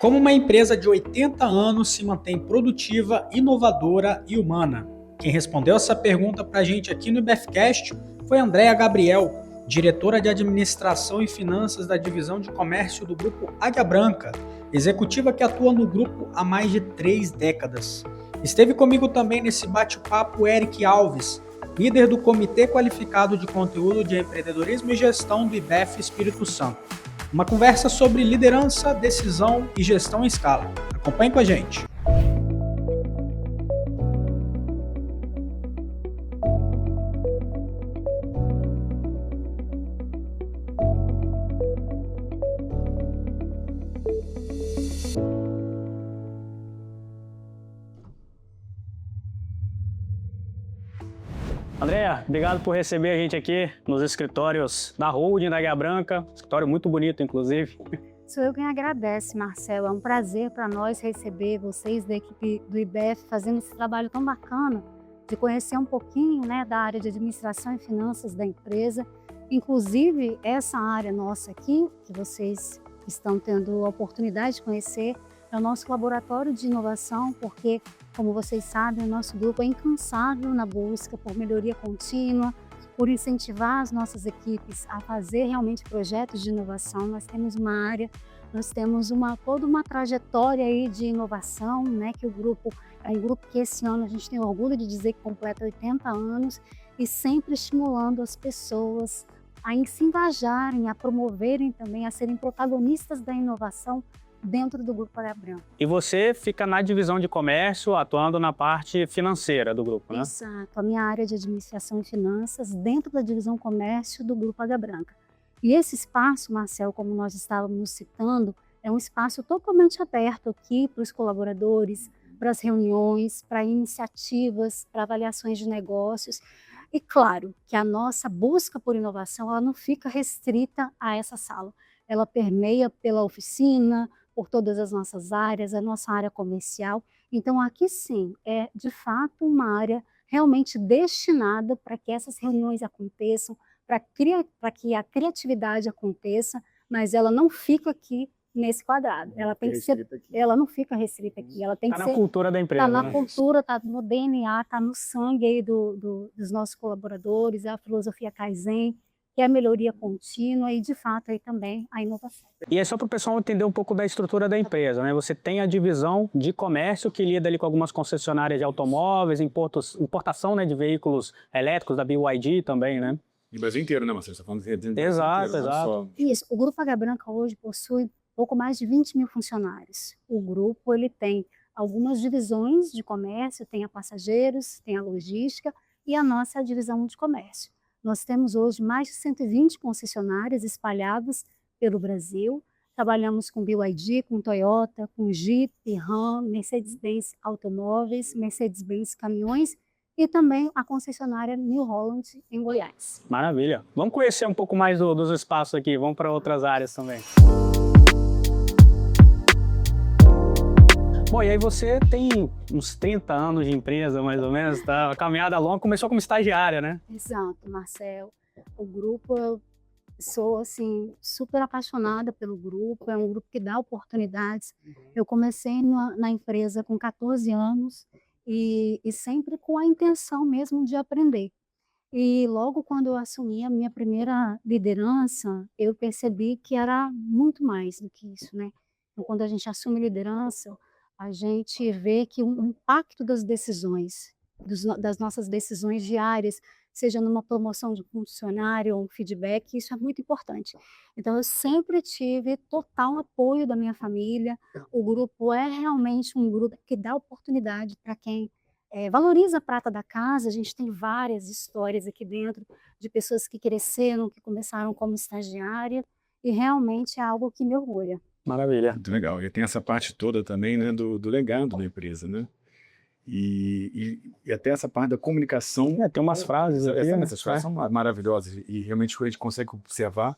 Como uma empresa de 80 anos se mantém produtiva, inovadora e humana? Quem respondeu essa pergunta para a gente aqui no IBFcast foi Andréa Gabriel, diretora de Administração e Finanças da Divisão de Comércio do Grupo Águia Branca, executiva que atua no grupo há mais de 3 décadas. Esteve comigo também nesse bate-papo Eric Alves, líder do Comitê Qualificado de Conteúdo de Empreendedorismo e Gestão do IBF Espírito Santo. Uma conversa sobre liderança, decisão e gestão em escala. Acompanhe com a gente. Andréa, obrigado por receber a gente aqui nos escritórios da Holding da Águia Branca, escritório muito bonito, inclusive. Sou eu quem agradece, Marcelo. É um prazer para nós receber vocês da equipe do IBF fazendo esse trabalho tão bacana de conhecer um pouquinho, da área de administração e finanças da empresa. Inclusive, essa área nossa aqui, que vocês estão tendo a oportunidade de conhecer, é o nosso laboratório de inovação, porque, como vocês sabem, o nosso grupo é incansável na busca por melhoria contínua, por incentivar as nossas equipes a fazer realmente projetos de inovação. Nós temos uma área, nós temos toda uma trajetória aí de inovação, que o grupo é um grupo que esse ano a gente tem orgulho de dizer que completa 80 anos e sempre estimulando as pessoas a se engajarem, a promoverem também, a serem protagonistas da inovação dentro do Grupo Águia Branca. E você fica na divisão de comércio, atuando na parte financeira do grupo, né? Exato, a minha área de administração e finanças dentro da divisão comércio do Grupo Águia Branca. E esse espaço, Marcelo, como nós estávamos citando, é um espaço totalmente aberto aqui para os colaboradores, para as reuniões, para iniciativas, para avaliações de negócios. E claro que a nossa busca por inovação ela não fica restrita a essa sala. Ela permeia pela oficina, por todas as nossas áreas, a nossa área comercial. Então, aqui sim, é de fato uma área realmente destinada para que essas reuniões aconteçam, para que a criatividade aconteça, mas ela não fica aqui nesse quadrado. Ela tem que ser, ela não fica restrita aqui. Ela tem que ser. Está na cultura da empresa. Está na cultura, está no DNA, está no sangue aí dos nossos colaboradores, é a filosofia Kaizen, que é a melhoria contínua e, de fato, aí também a inovação. E é só para o pessoal entender um pouco da estrutura da empresa, né? Você tem a divisão de comércio que lida ali com algumas concessionárias de automóveis, importação, de veículos elétricos, da BYD também, né? E o Brasil inteiro, né, Marcelo? Você está falando de Exato, exato. Isso. O Grupo Águia Branca hoje possui pouco mais de 20 mil funcionários. O grupo ele tem algumas divisões de comércio, tem a passageiros, tem a logística e a nossa divisão de comércio. Nós temos hoje mais de 120 concessionárias espalhadas pelo Brasil. Trabalhamos com BYD, com Toyota, com Jeep, Ram, Mercedes-Benz Automóveis, Mercedes-Benz Caminhões e também a concessionária New Holland em Goiás. Maravilha. Vamos conhecer um pouco mais dos espaços aqui, vamos para outras áreas também. Bom, e aí você tem uns 30 anos de empresa, mais ou menos, tá? Uma caminhada longa, começou como estagiária, né? Exato, Marcelo. O grupo, eu sou, assim, super apaixonada pelo grupo, é um grupo que dá oportunidades. Eu comecei na empresa com 14 anos e sempre com a intenção mesmo de aprender. E logo quando eu assumi a minha primeira liderança, eu percebi que era muito mais do que isso, né? Então, quando a gente assume liderança, a gente vê que o impacto das decisões, das nossas decisões diárias, seja numa promoção de funcionário ou um feedback, isso é muito importante. Então, eu sempre tive total apoio da minha família. O grupo é realmente um grupo que dá oportunidade para quem valoriza a prata da casa. A gente tem várias histórias aqui dentro de pessoas que cresceram, que começaram como estagiária, e realmente é algo que me orgulha. Maravilha. Muito legal. E tem essa parte toda também, né, do legado da empresa, né? E até essa parte da comunicação. Tem umas frases aqui, né? Essas frases são maravilhosas e realmente a gente consegue observar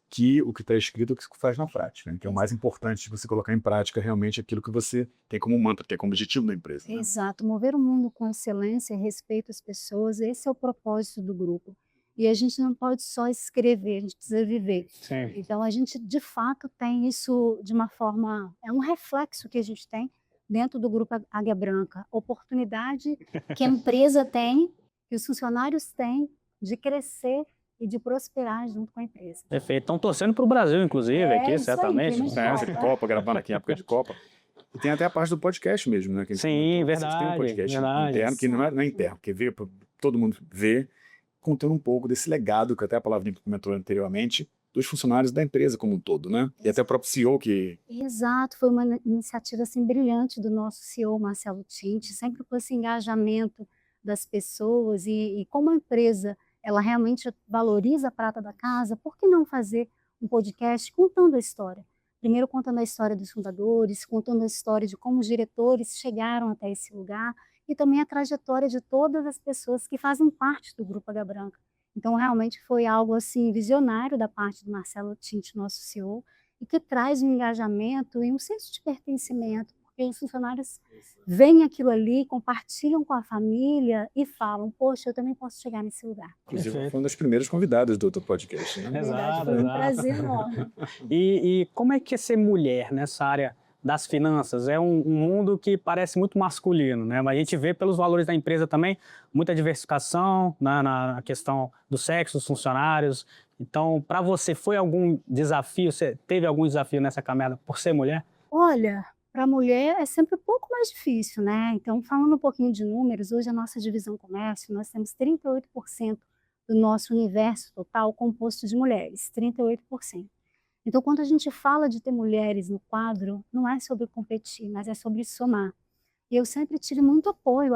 que o que está escrito é o que se faz na prática, né? Que é o mais importante de você colocar em prática realmente aquilo que você tem como mantra, tem como objetivo da empresa. Né? Exato. Mover o mundo com excelência e respeito às pessoas, esse é o propósito do grupo. E a gente não pode só escrever, a gente precisa viver. Sim. Então a gente, de fato, tem isso de uma forma, é um reflexo que a gente tem dentro do Grupo Águia Branca, oportunidade que a empresa tem, que os funcionários têm de crescer e de prosperar junto com a empresa. Perfeito. Estão torcendo para o Brasil, inclusive, aqui, isso aí, certamente. clima de Essa de Copa, gravando aqui em época de Copa. E tem até a parte do podcast mesmo, né? Que a gente Sim, comentou. Vocês têm um podcast verdade. interno, que não é interno, porque veio para todo mundo ver, contando um pouco desse legado, que até a palavra comentou anteriormente, dos funcionários da empresa como um todo, né? E até o próprio CEO que... Exato, foi uma iniciativa assim, brilhante do nosso CEO, Marcelo Tinti, sempre com esse engajamento das pessoas e como a empresa ela realmente valoriza a prata da casa, por que não fazer um podcast contando a história? Primeiro contando a história dos fundadores, contando a história de como os diretores chegaram até esse lugar e também a trajetória de todas as pessoas que fazem parte do Grupo Águia Branca. Então, realmente foi algo assim visionário da parte do Marcelo Tinti, nosso CEO, e que traz um engajamento e um senso de pertencimento, porque os funcionários veem aquilo ali, compartilham com a família e falam, poxa, eu também posso chegar nesse lugar. Inclusive, Perfeito. foi uma das primeiras convidadas do podcast, né? Na verdade, Exato, foi um exato. prazer enorme. E como é que é ser mulher nessa área das finanças? É um mundo que parece muito masculino, né? Mas a gente vê pelos valores da empresa também muita diversificação na questão do sexo dos funcionários. Então, para você, foi algum desafio? Você teve algum desafio nessa caminhada por ser mulher? Olha, para a mulher é sempre um pouco mais difícil, né? Então, falando um pouquinho de números, hoje a nossa divisão comércio, nós temos 38% do nosso universo total composto de mulheres, 38%. Então, quando a gente fala de ter mulheres no quadro, não é sobre competir, mas é sobre somar. E eu sempre tive muito apoio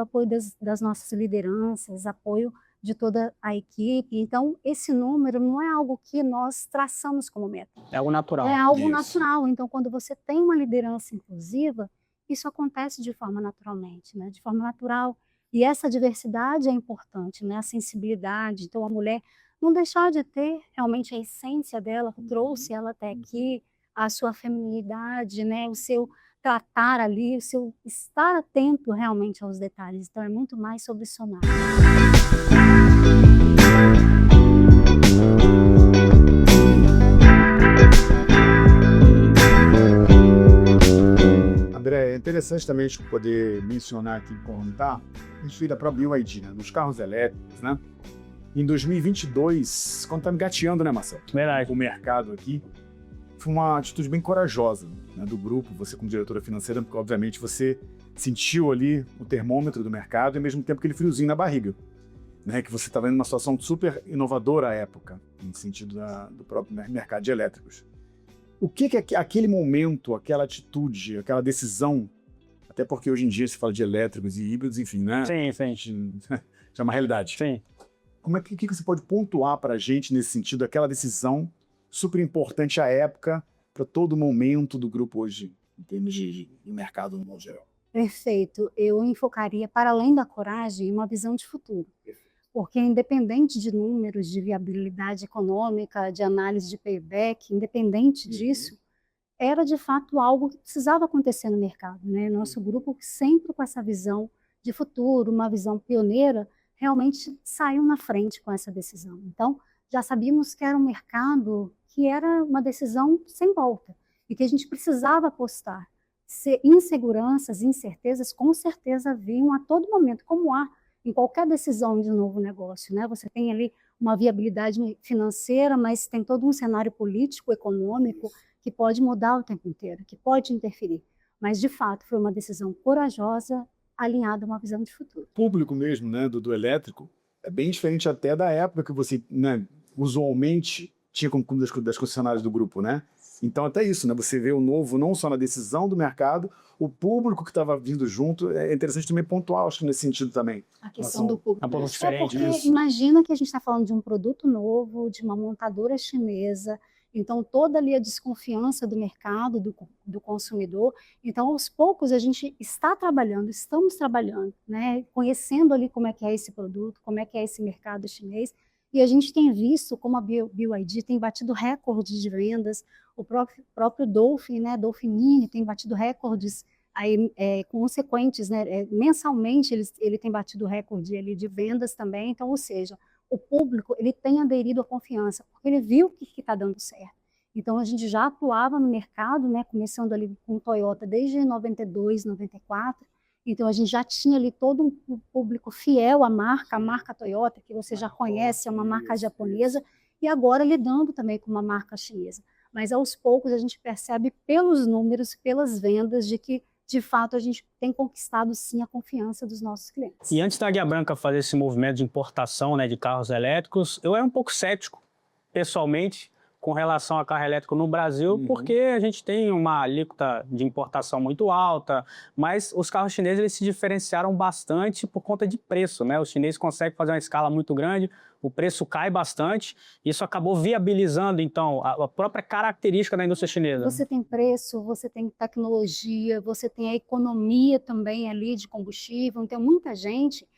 das nossas lideranças, apoio de toda a equipe. Então, esse número não é algo que nós traçamos como meta. É algo natural. É algo Isso. natural. Então, quando você tem uma liderança inclusiva, isso acontece de forma naturalmente, né? De forma natural. E essa diversidade é importante, né? A sensibilidade. Então, a mulher não deixar de ter realmente a essência dela, que trouxe ela até aqui, a sua feminilidade, né? O seu tratar ali, o seu estar atento realmente aos detalhes. Então, é muito mais sobre somar. André, é interessante também a gente poder mencionar aqui, comentar, a gente veio da própria BYD, né? Dos carros elétricos, né? Em 2022, quando tá engateando, né, Marcelo? Verdade. O mercado aqui, foi uma atitude bem corajosa, né, do grupo, você como diretora financeira, porque obviamente você sentiu ali o termômetro do mercado e ao mesmo tempo aquele friozinho na barriga, né, que você estava em uma situação super inovadora à época, no sentido do próprio mercado de elétricos. O que aquele momento, aquela atitude, aquela decisão, até porque hoje em dia se fala de elétricos e híbridos, enfim, né? Sim, sim. A gente, já é uma realidade. Sim. Como é que você pode pontuar para a gente nesse sentido, aquela decisão super importante à época, para todo momento do grupo hoje, em termos de mercado no modo geral? Perfeito. Eu enfocaria, para além da coragem, uma visão de futuro. Porque independente de números, de viabilidade econômica, de análise de payback, independente disso, era de fato algo que precisava acontecer no mercado, né? Nosso grupo sempre com essa visão de futuro, uma visão pioneira, realmente saiu na frente com essa decisão. Então, já sabíamos que era um mercado que era uma decisão sem volta e que a gente precisava apostar. Inseguranças, incertezas, com certeza vinham a todo momento, como há em qualquer decisão de novo negócio, né? Você tem ali uma viabilidade financeira, mas tem todo um cenário político, econômico, que pode mudar o tempo inteiro, que pode interferir. Mas, de fato, foi uma decisão corajosa, alinhada a uma visão de futuro. O público mesmo, né, do elétrico, é bem diferente até da época que você, né, usualmente tinha como das concessionárias do grupo, né? Então, até isso, né? Você vê o novo, não só na decisão do mercado, o público que estava vindo junto, é interessante também pontuar, acho que nesse sentido também. A questão do público. É um pouco diferente porque disso. imagina que a gente está falando de um produto novo, de uma montadora chinesa, então toda ali a desconfiança do mercado, do consumidor. Então, aos poucos, a gente está trabalhando, estamos trabalhando, né? Conhecendo ali como é que é esse produto, como é que é esse mercado chinês, e a gente tem visto como a BYD tem batido recordes de vendas, o próprio Dolphin, né, Dolphin Mini tem batido recordes aí, consequentes, né, mensalmente ele tem batido recorde ali de vendas também, então, ou seja, o público ele tem aderido à confiança, porque ele viu que está dando certo. Então, a gente já atuava no mercado, né, começando ali com o Toyota desde 92, 94. Então, a gente já tinha ali todo um público fiel à marca, a marca Toyota, que você já conhece, é uma marca japonesa, e agora lidando também com uma marca chinesa. Mas, aos poucos, a gente percebe pelos números, pelas vendas, de que, de fato, a gente tem conquistado, sim, a confiança dos nossos clientes. E antes da Águia Branca fazer esse movimento de importação, né, de carros elétricos, eu era um pouco cético, pessoalmente, com relação a carro elétrico no Brasil, porque a gente tem uma alíquota de importação muito alta, mas os carros chineses eles se diferenciaram bastante por conta de preço, né? Os chineses conseguem fazer uma escala muito grande, o preço cai bastante, isso acabou viabilizando, então, a própria característica da indústria chinesa. Você tem preço, você tem tecnologia, você tem a economia também ali de combustível, então muita gente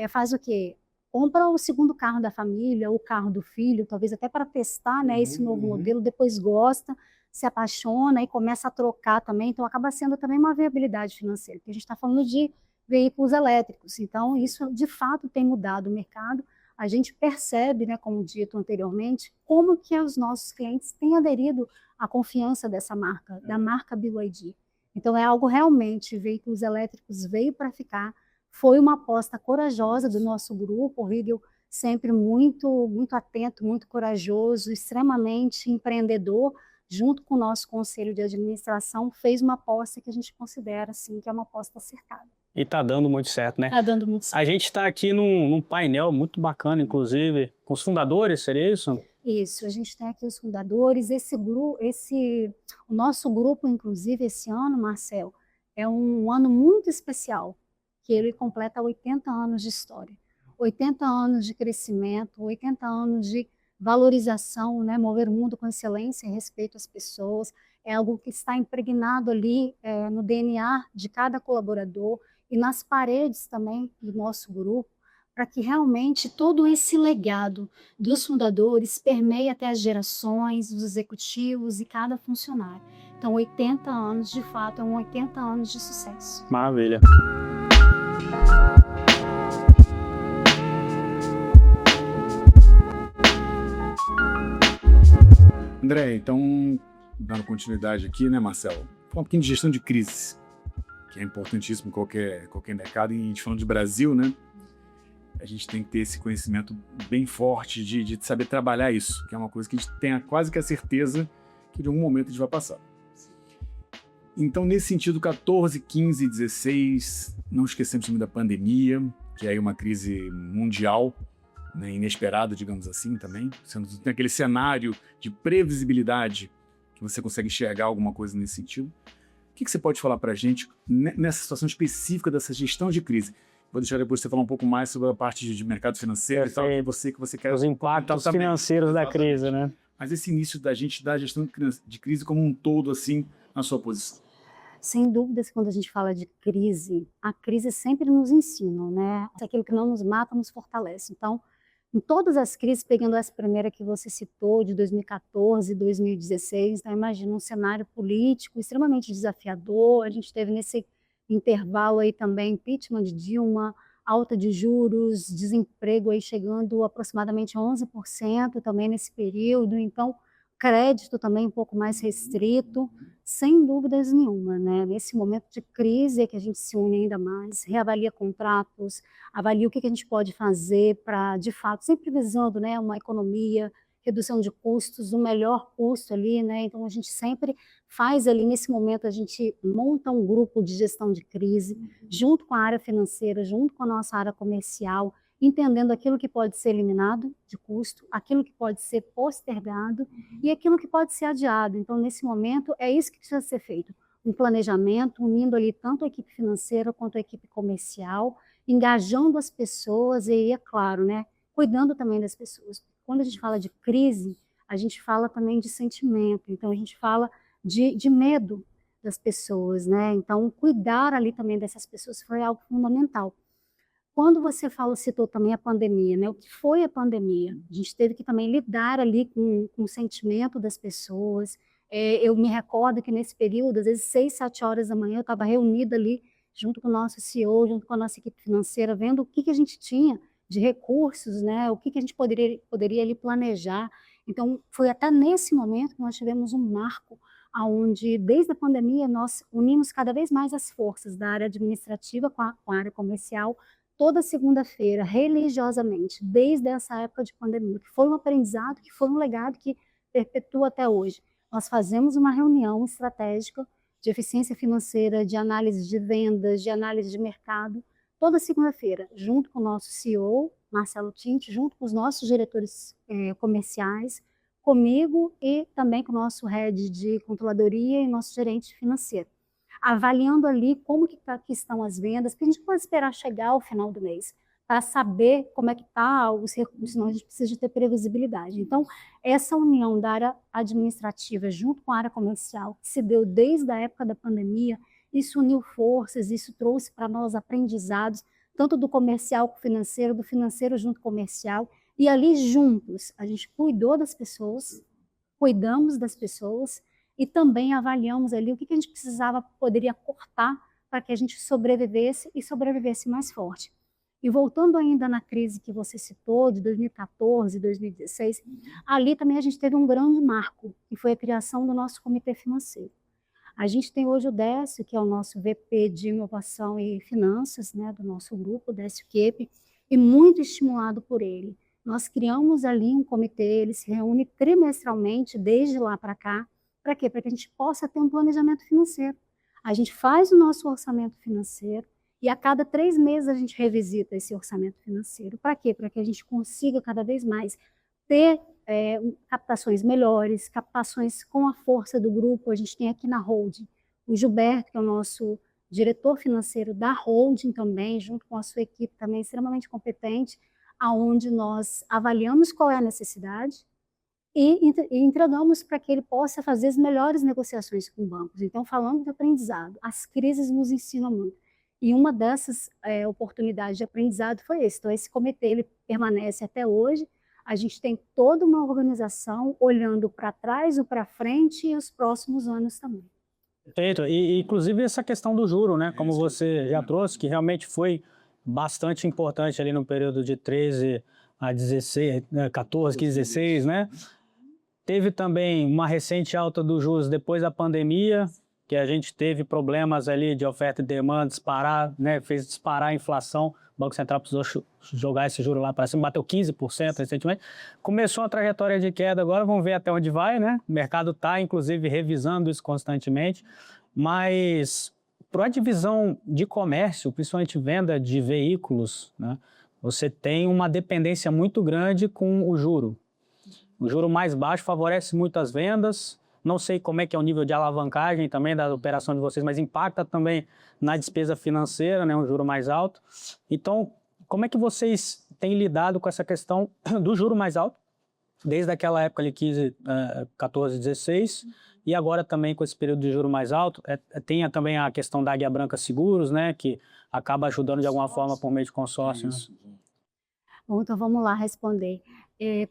faz o quê? Compra o segundo carro da família, o carro do filho, talvez até para testar, né, esse novo modelo, depois gosta, se apaixona e começa a trocar também, então acaba sendo também uma viabilidade financeira, porque a gente está falando de veículos elétricos, então isso de fato tem mudado o mercado, a gente percebe, né, como dito anteriormente, como que os nossos clientes têm aderido à confiança dessa marca, da marca BYD. Então é algo realmente, veículos elétricos veio para ficar. Foi uma aposta corajosa do nosso grupo, o Riegel sempre muito atento, muito corajoso, extremamente empreendedor, junto com o nosso conselho de administração, fez uma aposta que a gente considera assim, que é uma aposta acertada. E está dando muito certo, né? Está dando muito certo. A gente está aqui num painel muito bacana, inclusive, com os fundadores, seria isso? Isso, a gente tem aqui os fundadores, o nosso grupo, inclusive, esse ano, Marcel, é um ano muito especial, que ele completa 80 anos de história, 80 anos de crescimento, 80 anos de valorização, né? Mover o mundo com excelência e respeito às pessoas, é algo que está impregnado ali no DNA de cada colaborador e nas paredes também do nosso grupo, para que realmente todo esse legado dos fundadores permeie até as gerações, os executivos e cada funcionário. Então, 80 anos, de fato, é 80 anos de sucesso. Maravilha. André, então, dando continuidade aqui, né, Marcelo? Falar um pouquinho de gestão de crise, que é importantíssimo em qualquer mercado, e a gente falando de Brasil, né? A gente tem que ter esse conhecimento bem forte de saber trabalhar isso, que é uma coisa que a gente tem quase que a certeza que de algum momento a gente vai passar. Então, nesse sentido, 14, 15, 16, não esquecemos também da pandemia, que é aí uma crise mundial, né, inesperada, digamos assim, também. Tem aquele cenário de previsibilidade que você consegue enxergar alguma coisa nesse sentido. O que você pode falar para a gente nessa situação específica dessa gestão de crise? Vou deixar depois você falar um pouco mais sobre a parte de mercado financeiro e tal, que você quer... Os impactos financeiros da crise, né? Mas esse início da gestão de crise como um todo, assim, na sua posição. Sem dúvidas, quando a gente fala de crise, a crise sempre nos ensina, né? Aquilo que não nos mata, nos fortalece. Então, em todas as crises, pegando essa primeira que você citou, de 2014, 2016, então, imagina um cenário político extremamente desafiador, a gente teve nesse intervalo aí também impeachment de Dilma, alta de juros, desemprego aí chegando aproximadamente 11% também nesse período, então crédito também um pouco mais restrito, sem dúvidas nenhuma, né? Nesse momento de crise é que a gente se une ainda mais, reavalia contratos, avalia o que a gente pode fazer para, de fato, sempre visando, né, uma economia, redução de custos, o melhor custo ali, né? Então a gente sempre faz ali, nesse momento, a gente monta um grupo de gestão de crise, junto com a área financeira, junto com a nossa área comercial, entendendo aquilo que pode ser eliminado de custo, aquilo que pode ser postergado e aquilo que pode ser adiado. Então, nesse momento, é isso que precisa ser feito. Um planejamento, unindo ali tanto a equipe financeira quanto a equipe comercial, engajando as pessoas e, é claro, né, cuidando também das pessoas. Quando a gente fala de crise, a gente fala também de sentimento, então a gente fala de medo das pessoas, né? Então, cuidar ali também dessas pessoas foi algo fundamental. Quando você citou também a pandemia, né? O que foi a pandemia? A gente teve que também lidar ali com o sentimento das pessoas. Eu me recordo que nesse período, às vezes 6, 7 horas da manhã, eu estava reunida ali junto com o nosso CEO, junto com a nossa equipe financeira, vendo o que a gente tinha de recursos, né? O que a gente poderia ali planejar. Então, foi até nesse momento que nós tivemos um marco aonde, desde a pandemia, nós unimos cada vez mais as forças da área administrativa com a área comercial, toda segunda-feira, religiosamente, desde essa época de pandemia, que foi um aprendizado, que foi um legado que perpetua até hoje. Nós fazemos uma reunião estratégica de eficiência financeira, de análise de vendas, de análise de mercado, toda segunda-feira, junto com o nosso CEO, Marcelo Tinte, junto com os nossos diretores comerciais, comigo e também com o nosso head de controladoria e nosso gerente financeiro, avaliando ali como que estão as vendas, porque a gente pode esperar chegar ao final do mês para saber como é que está os recursos, senão a gente precisa de ter previsibilidade. Então, essa união da área administrativa junto com a área comercial, que se deu desde a época da pandemia, isso uniu forças, isso trouxe para nós aprendizados, tanto do comercial com o financeiro, do financeiro junto com o comercial, e ali juntos a gente cuidou das pessoas, cuidamos das pessoas e também avaliamos ali o que a gente poderia cortar para que a gente sobrevivesse e sobrevivesse mais forte. E voltando ainda na crise que você citou, de 2014, 2016, ali também a gente teve um grande marco, que foi a criação do nosso comitê financeiro. A gente tem hoje o Décio, que é o nosso VP de Inovação e Finanças, né, do nosso grupo, o Décio Kepp, e muito estimulado por ele. Nós criamos ali um comitê, ele se reúne trimestralmente, desde lá para cá. Para quê? Para que a gente possa ter um planejamento financeiro. A gente faz o nosso orçamento financeiro e a cada 3 meses a gente revisita esse orçamento financeiro. Para quê? Para que a gente consiga cada vez mais ter captações melhores, captações com a força do grupo. A gente tem aqui na holding o Gilberto, que é o nosso diretor financeiro da holding também, junto com a sua equipe também extremamente competente, aonde nós avaliamos qual é a necessidade e entregamos para que ele possa fazer as melhores negociações com bancos. Então, falando de aprendizado, as crises nos ensinam muito. E uma dessas oportunidades de aprendizado foi esse. Então, esse comitê ele permanece até hoje. A gente tem toda uma organização olhando para trás, o para frente e os próximos anos também. Perfeito. E, inclusive, essa questão do juro, né? Como você já trouxe, que realmente foi bastante importante ali no período de 13 a 16, 14, 15, 16, né? Teve também uma recente alta dos juros depois da pandemia, que a gente teve problemas ali de oferta e demanda disparar, né? Fez disparar a inflação. O Banco Central precisou jogar esse juro lá para cima, bateu 15% recentemente. Começou uma trajetória de queda agora, vamos ver até onde vai, né? O mercado está, inclusive, revisando isso constantemente, mas para a divisão de comércio, principalmente venda de veículos, né? Você tem uma dependência muito grande com o juro. O juro mais baixo favorece muito as vendas. Não sei como é que é o nível de alavancagem também da operação de vocês, mas impacta também na despesa financeira, né, um juro mais alto. Então, como é que vocês têm lidado com essa questão do juro mais alto, desde aquela época ali, 15, 14, 16, e agora também com esse período de juro mais alto? Tem também a questão da Águia Branca Seguros, né, que acaba ajudando de alguma forma por meio de consórcio. Né? Bom, então vamos lá responder.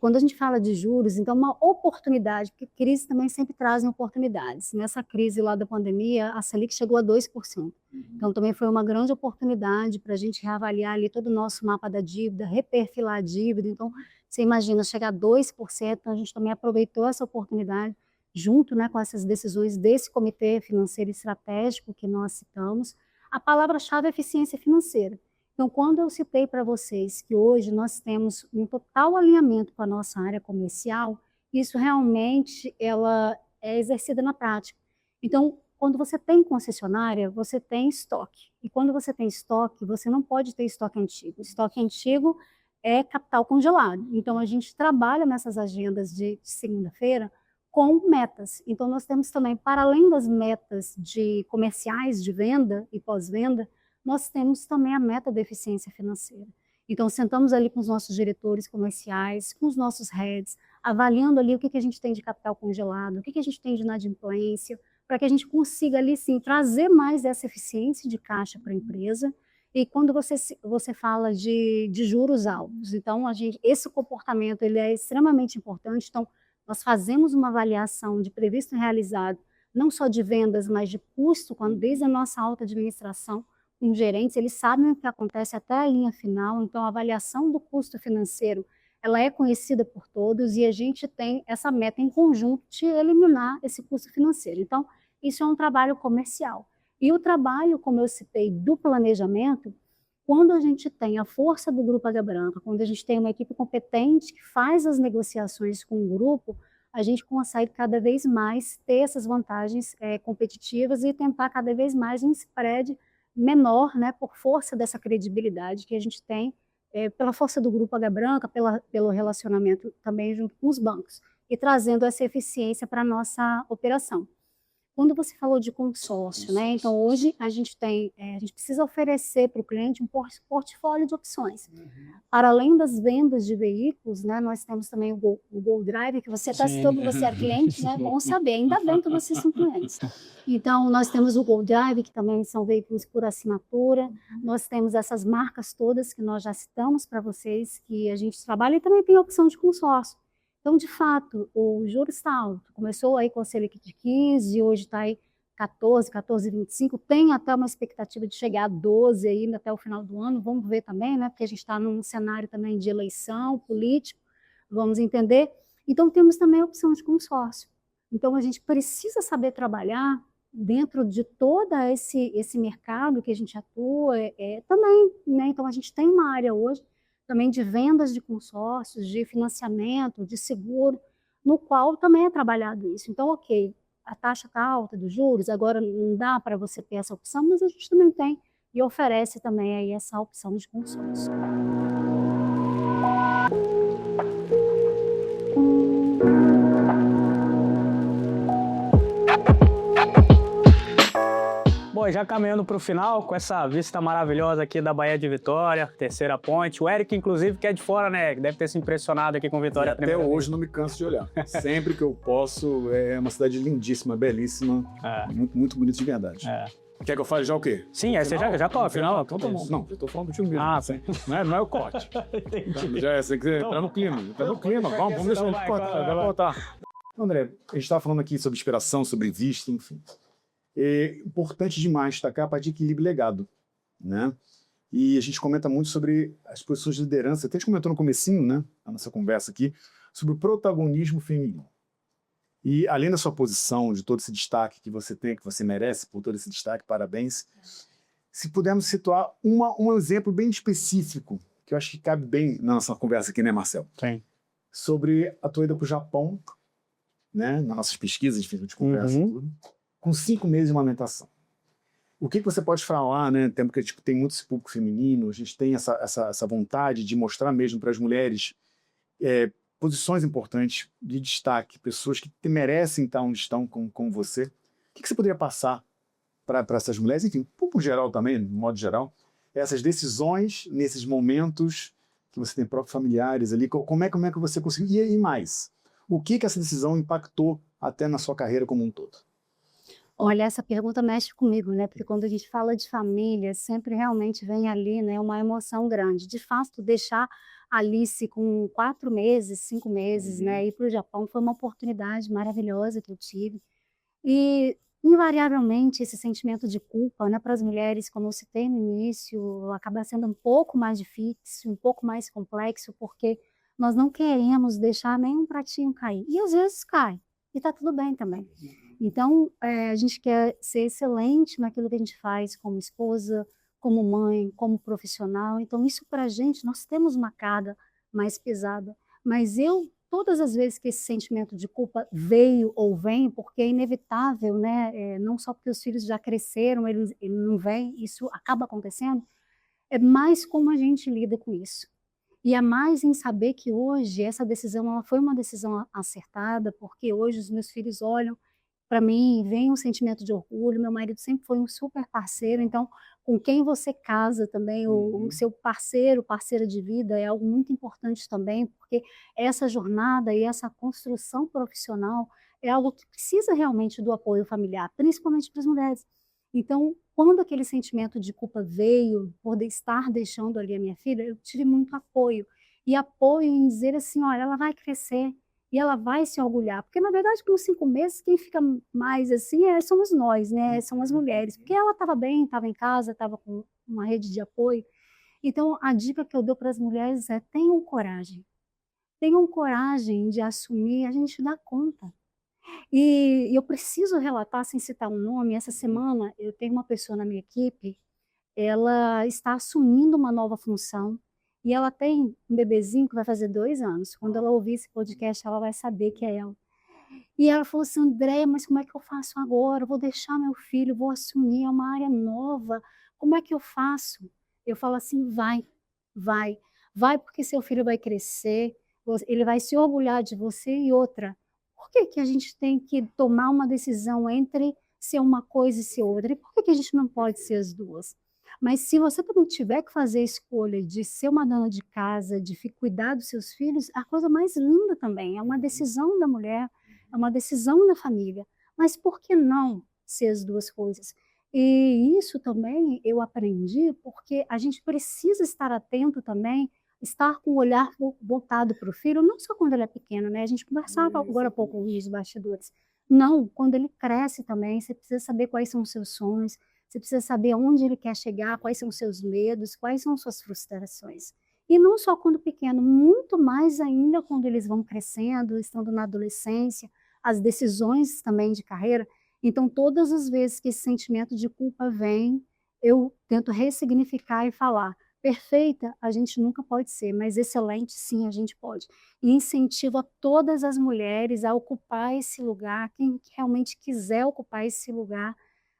Quando a gente fala de juros, então uma oportunidade, porque crise também sempre trazem oportunidades. Nessa crise lá da pandemia, a Selic chegou a 2%. Então também foi uma grande oportunidade para a gente reavaliar ali todo o nosso mapa da dívida, reperfilar a dívida. Então, você imagina, chegar a 2%, então a gente também aproveitou essa oportunidade, junto, né, com essas decisões desse comitê financeiro estratégico que nós citamos. A palavra-chave é eficiência financeira. Então, quando eu citei para vocês que hoje nós temos um total alinhamento com a nossa área comercial, isso realmente ela é exercida na prática. Então, quando você tem concessionária, você tem estoque. E quando você tem estoque, você não pode ter estoque antigo. Estoque antigo é capital congelado. Então, a gente trabalha nessas agendas de segunda-feira com metas. Então, nós temos também, para além das metas de comerciais de venda e pós-venda, nós temos também a meta da eficiência financeira. Então, sentamos ali com os nossos diretores comerciais, com os nossos heads, avaliando ali o que a gente tem de capital congelado, o que a gente tem de inadimplência, para que a gente consiga ali, sim, trazer mais essa eficiência de caixa para a empresa. E quando você fala de juros altos, então, esse comportamento ele é extremamente importante. Então, nós fazemos uma avaliação de previsto e realizado, não só de vendas, mas de custo, desde a nossa alta administração, com gerentes, eles sabem o que acontece até a linha final, então a avaliação do custo financeiro, ela é conhecida por todos e a gente tem essa meta em conjunto de eliminar esse custo financeiro. Então, isso é um trabalho comercial. E o trabalho, como eu citei, do planejamento, quando a gente tem a força do Grupo Águia Branca, quando a gente tem uma equipe competente que faz as negociações com o grupo, a gente consegue cada vez mais ter essas vantagens competitivas e tentar cada vez mais um spread menor, né, por força dessa credibilidade que a gente tem, pela força do Grupo Águia Branca, pelo relacionamento também junto com os bancos, e trazendo essa eficiência para a nossa operação. Quando você falou de consórcio, né? Então hoje a gente precisa oferecer para o cliente um portfólio de opções. Para além das vendas de veículos, né? Nós temos também o Gol Drive, que você está citando, você é cliente, né? Bom saber, ainda bem que vocês são clientes. Então nós temos o Gol Drive, que também são veículos por assinatura. Nós temos essas marcas todas que nós já citamos para vocês, que a gente trabalha, e também tem a opção de consórcio. Então, de fato, o juros está alto. Começou aí com a Selic de 15, hoje está aí 14, 14,25. Tem até uma expectativa de chegar a 12 ainda até o final do ano. Vamos ver também, né? Porque a gente está num cenário também de eleição político. Vamos entender. Então, temos também a opção de consórcio. Então, a gente precisa saber trabalhar dentro de todo esse mercado que a gente atua também, né? Então, a gente tem uma área hoje também de vendas de consórcios, de financiamento, de seguro, no qual também é trabalhado isso. Então, ok, a taxa está alta dos juros, agora não dá para você ter essa opção, mas a gente também tem e oferece também aí essa opção de consórcio. Bom, já caminhando para o final, com essa vista maravilhosa aqui da Baía de Vitória, terceira ponte. O Eric, inclusive, que é de fora, né? Deve ter se impressionado aqui com Vitória. E até hoje não me canso de olhar. Sempre que eu posso, é uma cidade lindíssima, belíssima, muito, muito bonita de verdade. Quer que eu fale já o quê? Sim, você já toca. Final, então tá bom. Não, eu tô falando do time mesmo. Ah, sim. Não é o corte. Entendi. Já você quiser entrar no clima. Entra no clima, vamos deixar ele cortar. André, a gente estava falando aqui sobre inspiração, sobre vista, enfim. É importante demais destacar a parte de equilíbrio e legado, né? E a gente comenta muito sobre as posições de liderança. Até a gente comentou no comecinho, né, na nossa conversa aqui, sobre o protagonismo feminino. E além da sua posição, de todo esse destaque que você tem, que você merece por todo esse destaque, parabéns. Se pudermos situar um exemplo bem específico, que eu acho que cabe bem na nossa conversa aqui, né, Marcelo? Sim. Sobre a tua ida para o Japão, né, nas nossas pesquisas, enfim, a gente conversa tudo, com 5 meses de amamentação. O que você pode falar, né? Porque tem muito esse público feminino, a gente tem essa vontade de mostrar mesmo para as mulheres posições importantes de destaque, pessoas que merecem estar onde estão, como você. O que você poderia passar para essas mulheres, enfim, por geral também, no modo geral, essas decisões nesses momentos que você tem próprios familiares ali, como é que você conseguiu? E mais, o que essa decisão impactou até na sua carreira como um todo? Olha, essa pergunta mexe comigo, né? Porque quando a gente fala de família, sempre realmente vem ali, né, uma emoção grande. De fato, deixar a Alice com 4 meses, 5 meses, né, ir para o Japão foi uma oportunidade maravilhosa que eu tive. E, invariavelmente, esse sentimento de culpa, né, para as mulheres, como eu citei no início, acaba sendo um pouco mais difícil, um pouco mais complexo, porque nós não queremos deixar nenhum pratinho cair. E às vezes cai, e está tudo bem também. Então, a gente quer ser excelente naquilo que a gente faz como esposa, como mãe, como profissional. Então, isso para a gente, nós temos uma carga mais pesada. Mas todas as vezes que esse sentimento de culpa veio ou vem, porque é inevitável, né? Não só porque os filhos já cresceram, ele não vem, isso acaba acontecendo, é mais como a gente lida com isso. E é mais em saber que hoje essa decisão ela foi uma decisão acertada, porque hoje os meus filhos olham para mim, vem um sentimento de orgulho. Meu marido sempre foi um super parceiro, então, com quem você casa também, o seu parceiro, parceira de vida, é algo muito importante também, porque essa jornada e essa construção profissional é algo que precisa realmente do apoio familiar, principalmente para as mulheres. Então, quando aquele sentimento de culpa veio, por estar deixando ali a minha filha, eu tive muito apoio. E apoio em dizer assim, olha, ela vai crescer, e ela vai se orgulhar, porque na verdade com os 5 meses quem fica mais assim somos nós, né, são as mulheres, porque ela estava bem, estava em casa, estava com uma rede de apoio. Então a dica que eu dou para as mulheres é: tenham coragem de assumir, a gente dá conta. E eu preciso relatar, sem citar um nome, essa semana eu tenho uma pessoa na minha equipe, ela está assumindo uma nova função, e ela tem um bebezinho que vai fazer 2 anos. Quando ela ouvir esse podcast, ela vai saber que é ela. E ela falou assim: "Andréia, mas como é que eu faço agora? Eu vou deixar meu filho, vou assumir, é uma área nova, como é que eu faço?" Eu falo assim: "Vai, vai, vai, porque seu filho vai crescer, ele vai se orgulhar de você. E outra, por que que a gente tem que tomar uma decisão entre ser uma coisa e ser outra? E por que que a gente não pode ser as 2? Mas se você também tiver que fazer a escolha de ser uma dona de casa, de cuidar dos seus filhos, a coisa mais linda também, é uma decisão da mulher, é uma decisão da família, mas por que não ser as 2 coisas?" E isso também eu aprendi, porque a gente precisa estar atento também, estar com o olhar voltado para o filho, não só quando ele é pequeno, né, a gente conversava agora há pouco nos bastidores. Não, quando ele cresce também, você precisa saber quais são os seus sonhos, você precisa saber onde ele quer chegar, quais são os seus medos, quais são suas frustrações. E não só quando pequeno, muito mais ainda quando eles vão crescendo, estando na adolescência, as decisões também de carreira. Então, todas as vezes que esse sentimento de culpa vem, eu tento ressignificar e falar: perfeita a gente nunca pode ser, mas excelente sim a gente pode. E incentivo a todas as mulheres a ocupar esse lugar, quem realmente quiser ocupar esse lugar,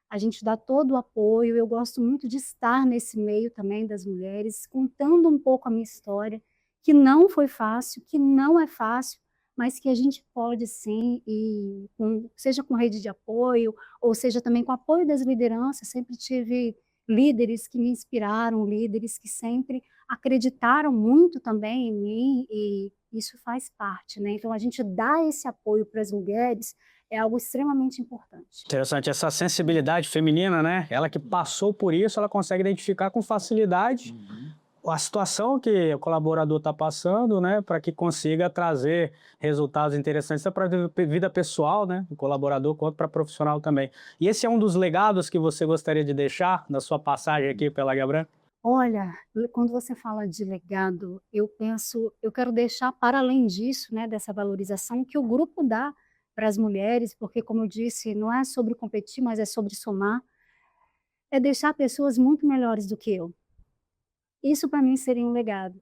a gente dá todo o apoio. Eu gosto muito de estar nesse meio também das mulheres, contando um pouco a minha história, que não foi fácil, que não é fácil, mas que a gente pode sim, e seja com rede de apoio, ou seja também com apoio das lideranças. Sempre tive líderes que me inspiraram, líderes que sempre acreditaram muito também em mim, e isso faz parte, né. Então a gente dá esse apoio para as mulheres é algo extremamente importante. Interessante, essa sensibilidade feminina, né? Ela que passou por isso, ela consegue identificar com facilidade a situação que o colaborador está passando, né, para que consiga trazer resultados interessantes para a vida pessoal, né, do colaborador, quanto para profissional também. E esse é um dos legados que você gostaria de deixar na sua passagem aqui pela Águia Branca? Olha, quando você fala de legado, eu quero deixar para além disso, né, dessa valorização que o grupo dá para as mulheres, porque como eu disse, não é sobre competir, mas é sobre somar, é deixar pessoas muito melhores do que eu. Isso para mim seria um legado.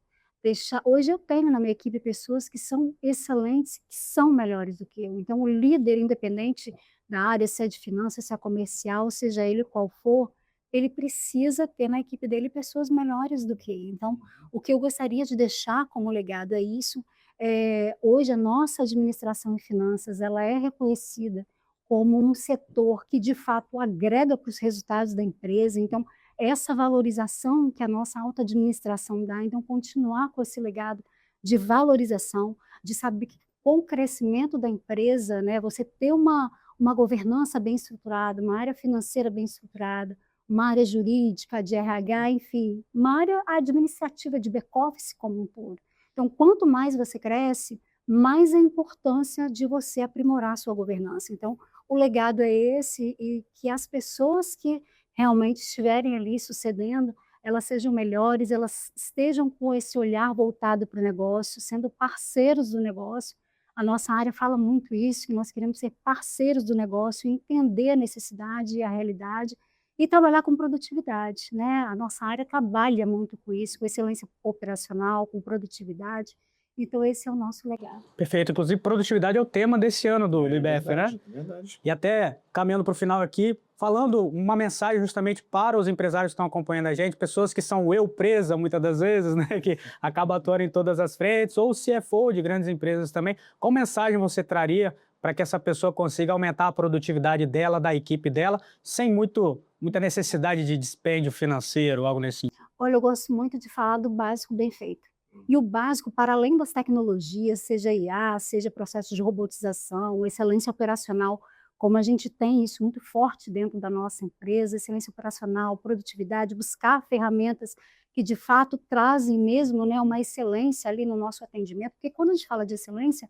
Hoje eu tenho na minha equipe pessoas que são excelentes, que são melhores do que eu. Então o líder, independente da área, se é de finanças, se é comercial, seja ele qual for, ele precisa ter na equipe dele pessoas melhores do que ele. Então, o que eu gostaria de deixar como legado é isso. Hoje a nossa administração e finanças, ela é reconhecida como um setor que de fato agrega para os resultados da empresa. Então essa valorização que a nossa alta administração dá, então continuar com esse legado de valorização, de saber que com o crescimento da empresa, né, você ter uma governança bem estruturada, uma área financeira bem estruturada, uma área jurídica, de RH, enfim, uma área administrativa de back-office como um todo. Então, quanto mais você cresce, mais a importância de você aprimorar a sua governança. Então, o legado é esse, e que as pessoas que realmente estiverem ali sucedendo, elas sejam melhores, elas estejam com esse olhar voltado para o negócio, sendo parceiros do negócio. A nossa área fala muito isso, que nós queremos ser parceiros do negócio, entender a necessidade e a realidade e trabalhar com produtividade, né. A nossa área trabalha muito com isso, com excelência operacional, com produtividade, então esse é o nosso legado. Perfeito, inclusive produtividade é o tema desse ano do IBF, né? Verdade. E até caminhando para o final aqui, falando uma mensagem justamente para os empresários que estão acompanhando a gente, pessoas que são eu presa muitas das vezes, né, que acabam atuando em todas as frentes, ou CFO de grandes empresas também. Qual mensagem você traria para que essa pessoa consiga aumentar a produtividade dela, da equipe dela, sem muita necessidade de dispêndio financeiro, algo nesse sentido? Olha, eu gosto muito de falar do básico bem feito. E o básico, para além das tecnologias, seja IA, seja processo de robotização, excelência operacional, como a gente tem isso muito forte dentro da nossa empresa, excelência operacional, produtividade, buscar ferramentas que de fato trazem mesmo, né, uma excelência ali no nosso atendimento, porque quando a gente fala de excelência,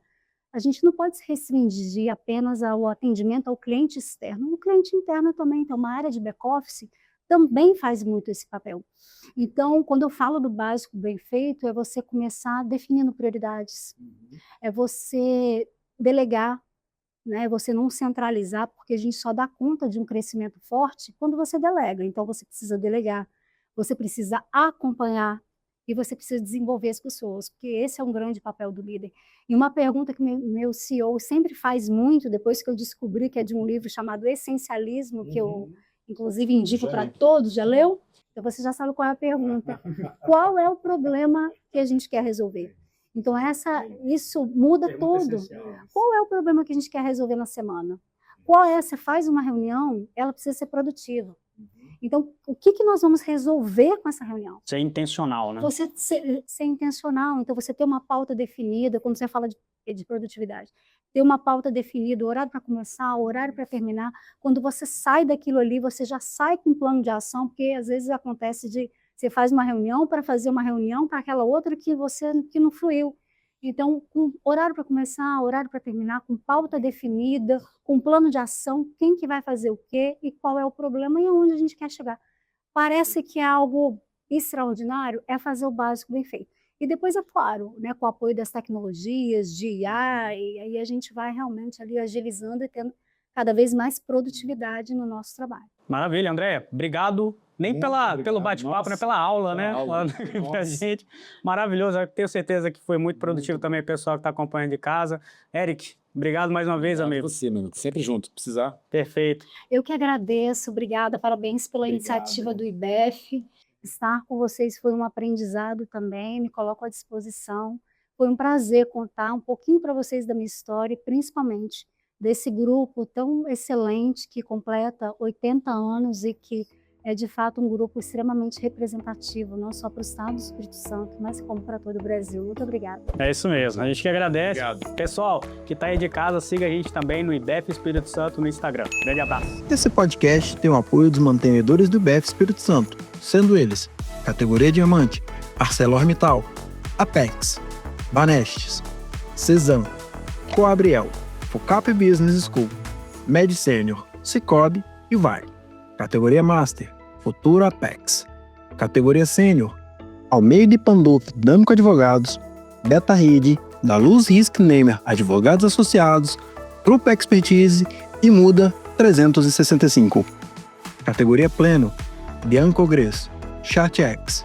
a gente não pode se restringir apenas ao atendimento ao cliente externo. O cliente interno também tem uma área de back-office, também faz muito esse papel. Então, quando eu falo do básico bem feito, é você começar definindo prioridades, é você delegar, né? Você não centralizar, porque a gente só dá conta de um crescimento forte quando você delega. Então, você precisa delegar, você precisa acompanhar e você precisa desenvolver as pessoas, porque esse é um grande papel do líder. E uma pergunta que meu CEO sempre faz muito, depois que eu descobri que é de um livro chamado Essencialismo, que eu, inclusive, indico para todos, já leu? Então, você já sabe qual é a pergunta. Qual é o problema que a gente quer resolver? Então, isso muda tudo. Qual é o problema que a gente quer resolver na semana? Qual é? Você faz uma reunião, ela precisa ser produtiva. Então, o que nós vamos resolver com essa reunião? Ser intencional, né? Você ser intencional. Então, você ter uma pauta definida, quando você fala de produtividade. Ter uma pauta definida, o horário para começar, o horário para terminar. Quando você sai daquilo ali, você já sai com um plano de ação, porque às vezes acontece você faz uma reunião para fazer uma reunião para aquela outra que não fluiu. Então, com horário para começar, horário para terminar, com pauta definida, com plano de ação, quem que vai fazer o quê e qual é o problema e aonde a gente quer chegar. Parece que é algo extraordinário, é fazer o básico bem feito. E depois, é claro, né, com o apoio das tecnologias, de IA, e aí a gente vai realmente ali agilizando e tendo cada vez mais produtividade no nosso trabalho. Maravilha, Andréia. Obrigado. Nem pelo bate-papo, né? Pela aula, né? Falando aqui pra gente. Maravilhoso. Eu tenho certeza que foi muito produtivo também o pessoal que está acompanhando de casa. Eric, obrigado mais uma vez, amigo. Você, meu amigo. Sempre junto. Precisar. Perfeito. Eu que agradeço. Obrigada. Parabéns pela iniciativa do IBEF. Estar com vocês foi um aprendizado também. Me coloco à disposição. Foi um prazer contar um pouquinho para vocês da minha história, principalmente desse grupo tão excelente que completa 80 anos e que é de fato um grupo extremamente representativo, não só para o estado do Espírito Santo, mas como para todo o Brasil. Muito obrigada. É isso mesmo, a gente que agradece. Obrigado. Pessoal que está aí de casa, siga a gente também no IBEF Espírito Santo no Instagram. Grande abraço. Esse podcast tem o apoio dos mantenedores do IBEF Espírito Santo, sendo eles Categoria Diamante, ArcelorMittal, Apex, Banestes, Cezam, Coabriel, Focap Business School, Med Senior, Cicobi e Vale. Categoria Master, Futuro Apex. Categoria Sênior, Almeida e Pandolfo D'Amico Advogados, Beta Rede, da Luz Risk Nemer Advogados Associados, Trupa Expertise e Muda 365. Categoria Pleno, Bianco Gres, ChatX,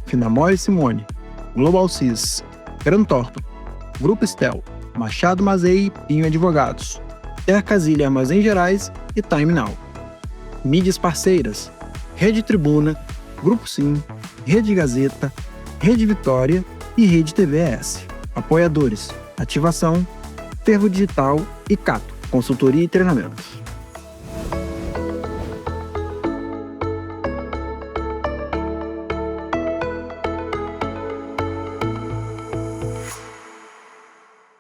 Finamore Simone, Global Cis, Gran Torto, Grupo Estel, Machado Mazei e Pinho Advogados, Terra Casilha Armazém Gerais e Time Now. Mídias parceiras, Rede Tribuna, Grupo Sim, Rede Gazeta, Rede Vitória e Rede TVS. Apoiadores, Ativação, Fervo Digital e Cato, Consultoria e Treinamento.